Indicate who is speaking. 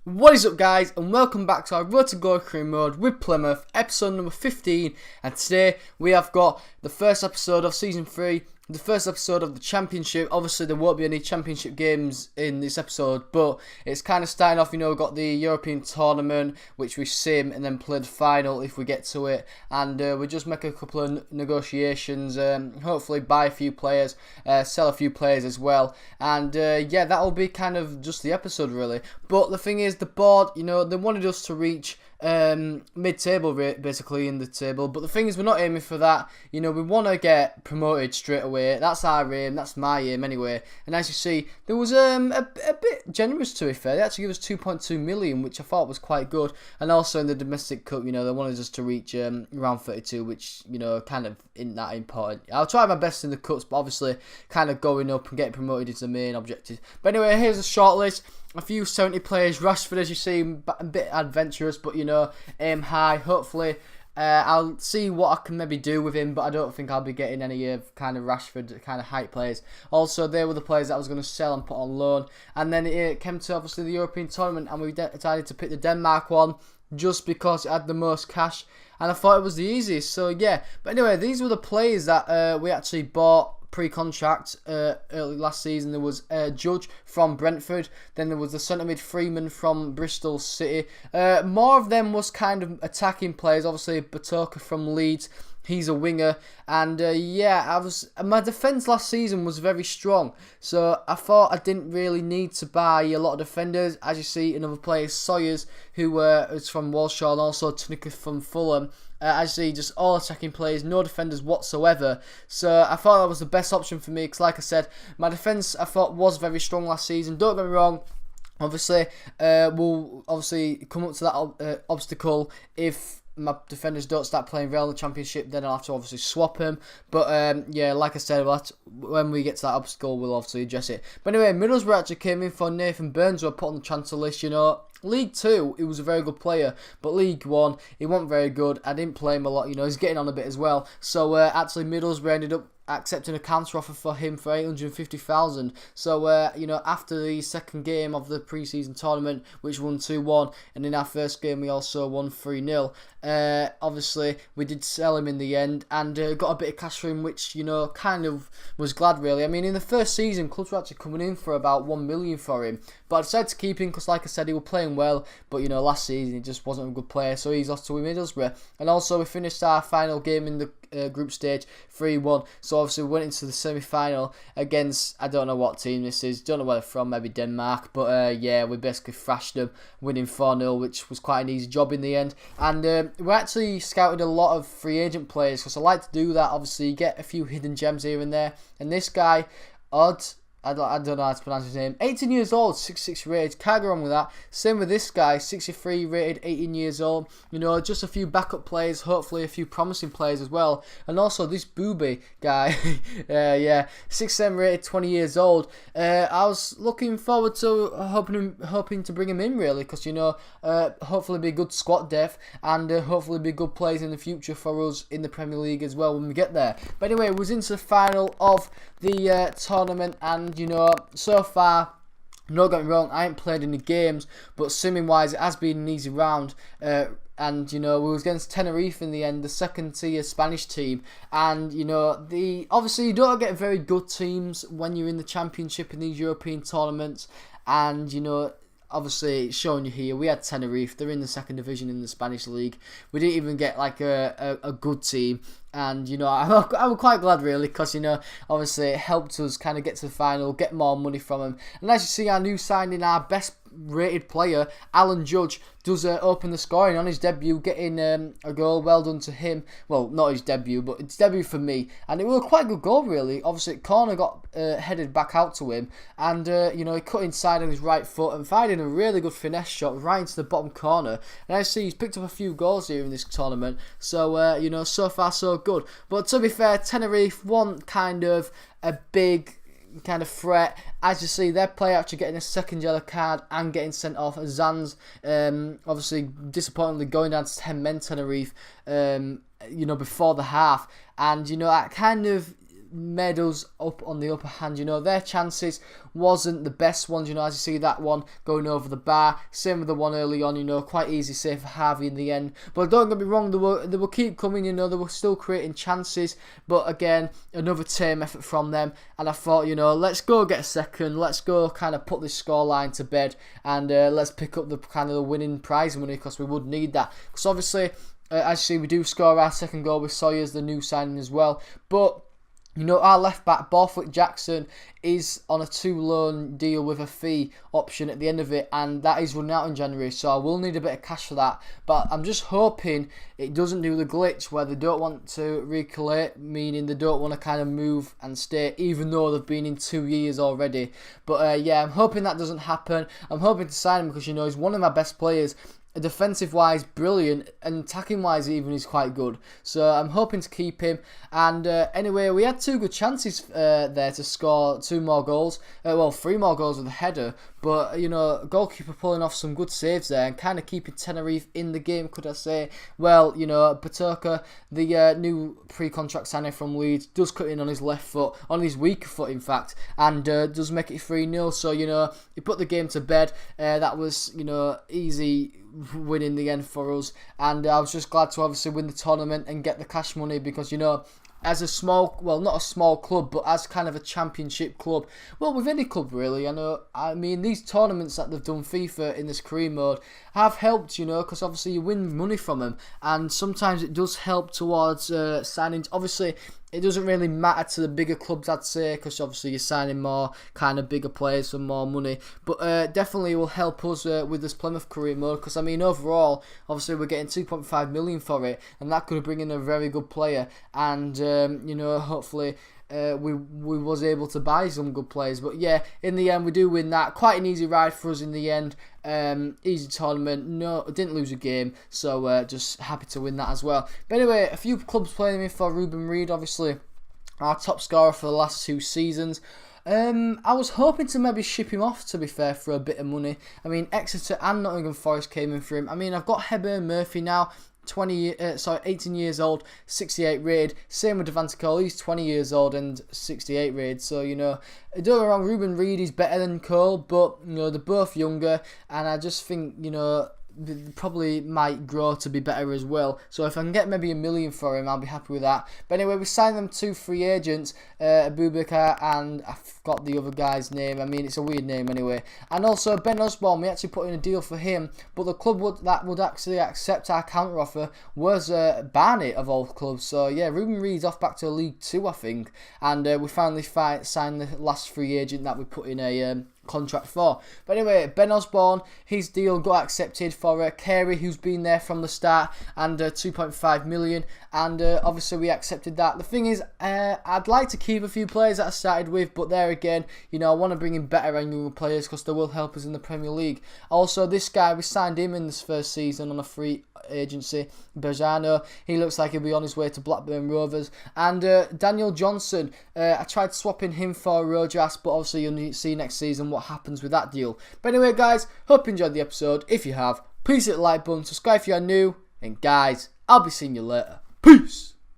Speaker 1: What is up, guys, and welcome back to our Road to Glory Career Mode with Plymouth, episode number 15, and today we have got the first episode of Season 3, the first episode of the Championship. Obviously there won't be any Championship games in this episode, but it's kind of starting off, we've got the European Tournament, which we sim and then play the final if we get to it, and we just make a couple of negotiations, hopefully buy a few players, sell a few players as well, and yeah, that'll be kind of just the episode really. But the thing is, the board, they wanted us to reach mid-table basically in the table, but the thing is, we're not aiming for that. We want to get promoted straight away. That's our aim, that's my aim anyway. And as you see, there was a bit generous, to be fair. They actually gave us 2.2 million, which I thought was quite good. And also in the domestic cup, they wanted us to reach round 32, which kind of isn't that important. I'll try my best in the cups, but obviously kind of going up and getting promoted is the main objective. But anyway, here's a short list. A few 70 players. Rashford, as you see, a bit adventurous, but aim high. Hopefully, I'll see what I can maybe do with him, but I don't think I'll be getting any of kind of Rashford kind of hype players. Also, they were the players that I was going to sell and put on loan. And then it came to obviously the European Tournament, and we decided to pick the Denmark one just because it had the most cash, and I thought it was the easiest. So yeah, but anyway, these were the players that we actually bought pre-contract early last season. There was Judge from Brentford, then there was the centre mid Freeman from Bristol City. More of them was kind of attacking players. Obviously Batoka from Leeds, he's a winger, and yeah, my defence last season was very strong, so I thought I didn't really need to buy a lot of defenders. As you see, another player, Sawyers, who is from Walsall, and also Tunica from Fulham. As you see, just all attacking players, no defenders whatsoever. So I thought that was the best option for me, because like I said, my defence I thought was very strong last season. Don't get me wrong, obviously we'll obviously come up to that obstacle if my defenders don't start playing well in the Championship. Then I'll have to obviously swap them. But yeah, like I said, when we get to that obstacle, we'll obviously address it. But anyway, Middlesbrough actually came in for Nathan Burns, who I put on the transfer list. League 2, he was a very good player, but League 1, he wasn't very good. I didn't play him a lot, he's getting on a bit as well. So actually Middlesbrough ended up accepting a counter offer for him for 850,000. So after the second game of the pre-season tournament, which won 2-1, and in our first game we also won 3-0. Obviously we did sell him in the end, and got a bit of cash for him, which kind of was glad really. I mean, in the first season, clubs were actually coming in for about 1 million for him, but I decided to keep him because, like I said, he was playing well, but last season he just wasn't a good player, so he's off to Middlesbrough. And also we finished our final game in the group stage 3-1, so obviously we went into the semi-final against, I don't know what team this is, don't know where they're from, maybe Denmark, but yeah, we basically thrashed them, winning 4-0, which was quite an easy job in the end. And we actually scouted a lot of free agent players, because I like to do that. Obviously you get a few hidden gems here and there, and this guy, Odd, I don't know how to pronounce his name. 18 years old, 66 rated. Can't go wrong with that. Same with this guy, 63 rated, 18 years old. Just a few backup players, hopefully a few promising players as well. And also this Booby guy, yeah, 6'7 rated, 20 years old. I was looking forward to hoping to bring him in really, because hopefully be good squad depth, and hopefully be good players in the future for us in the Premier League as well when we get there. But anyway, it was into the final of the tournament, and so far, don't get me wrong, I ain't played any games, but simming wise it has been an easy round, and we was against Tenerife in the end, the second tier Spanish team, and obviously you don't get very good teams when you're in the Championship in these European tournaments, and obviously it's showing you here, we had Tenerife, they're in the second division in the Spanish league. We didn't even get like a good team, and I'm quite glad really, because obviously it helped us kind of get to the final, get more money from them. And as you see, our new signing, our best rated player, Alan Judge, does open the scoring on his debut, getting a goal. Well done to him. Well, not his debut, but it's debut for me, and it was quite a good goal really. Obviously corner got headed back out to him, and he cut inside on his right foot and fired in a really good finesse shot right into the bottom corner. And I see he's picked up a few goals here in this tournament, so so far so good. But to be fair, Tenerife weren't kind of a big kind of threat. As you see, their player actually getting a second yellow card and getting sent off. Zan's obviously disappointingly going down to 10 men Tenerife before the half, and I kind of made us up on the upper hand. Their chances wasn't the best ones, as you see that one going over the bar. Same with the one early on, quite easy save for Harvey in the end. But don't get me wrong, they will keep coming, they were still creating chances. But again, another tame effort from them. And I thought, let's go get a second. Let's go kind of put this scoreline to bed. And let's pick up the kind of the winning prize money, because we would need that. Because obviously, as you see, we do score our second goal with Sawyer's the new signing as well. But our left back, Borthwick Jackson, is on a 2-loan deal with a fee option at the end of it, and that is running out in January, so I will need a bit of cash for that. But I'm just hoping it doesn't do the glitch where they don't want to recollect, meaning they don't want to kind of move and stay, even though they've been in 2 years already. But yeah, I'm hoping that doesn't happen. I'm hoping to sign him because, he's one of my best players. Defensive wise, brilliant, and attacking wise, even he's quite good. So I'm hoping to keep him. And anyway, we had 2 good chances there to score 2 more goals. 3 more goals with a header. But goalkeeper pulling off some good saves there and kind of keeping Tenerife in the game, could I say? Well, Patoka, the new pre-contract signing from Leeds, does cut in on his left foot, on his weaker foot, in fact, and does make it 3-0. So he put the game to bed. That was easy win in the end for us, and I was just glad to obviously win the tournament and get the cash money, because as a small, well, not a small club, but as kind of a championship club, well, with any club really, I mean these tournaments that they've done FIFA in this career mode have helped, because obviously you win money from them, and sometimes it does help towards signings. Obviously, it doesn't really matter to the bigger clubs, I'd say, because obviously you're signing more kind of bigger players for more money. But definitely will help us with this Plymouth career mode, because overall, obviously we're getting 2.5 million for it, and that could bring in a very good player. And hopefully we was able to buy some good players. But yeah, in the end we do win that. Quite an easy ride for us in the end. Easy tournament. No, didn't lose a game, so just happy to win that as well. But anyway, a few clubs playing me for Ruben Reid, obviously our top scorer for the last 2 seasons. I was hoping to maybe ship him off, to be fair, for a bit of money. Exeter and Nottingham Forest came in for him. I've got Hebburn Murphy now, 18 years old, 68 rated. Same with Devante Cole, he's 20 years old and 68 rated. So, don't get me wrong, Ruben Reid is better than Cole, but, they're both younger, and I just think, they probably might grow to be better as well. So if I can get maybe $1 million for him, I'll be happy with that. But anyway, we signed them 2 free agents, Abubakar, and I forgot the other guy's name. It's a weird name anyway. And also Ben Osborne, we actually put in a deal for him, but the club that would actually accept our counter offer was Barnet of all clubs. So yeah, Ruben Reid's off back to League 2, I think, and we finally signed the last free agent that we put in a contract for. But anyway, Ben Osborne, his deal got accepted for Carey, who's been there from the start, and 2.5 million, and obviously we accepted that. The thing is, I'd like to keep a few players that I started with, but there again, I want to bring in better and younger players because they will help us in the Premier League. Also, this guy, we signed him in this first season on a free agency, Berzano. He looks like he'll be on his way to Blackburn Rovers. And Daniel Johnson, I tried swapping him for Rojas, but obviously you'll need to see next season what happens with that deal. But anyway, guys, hope you enjoyed the episode. If you have, please hit the like button, subscribe if you are new, and guys, I'll be seeing you later. Peace!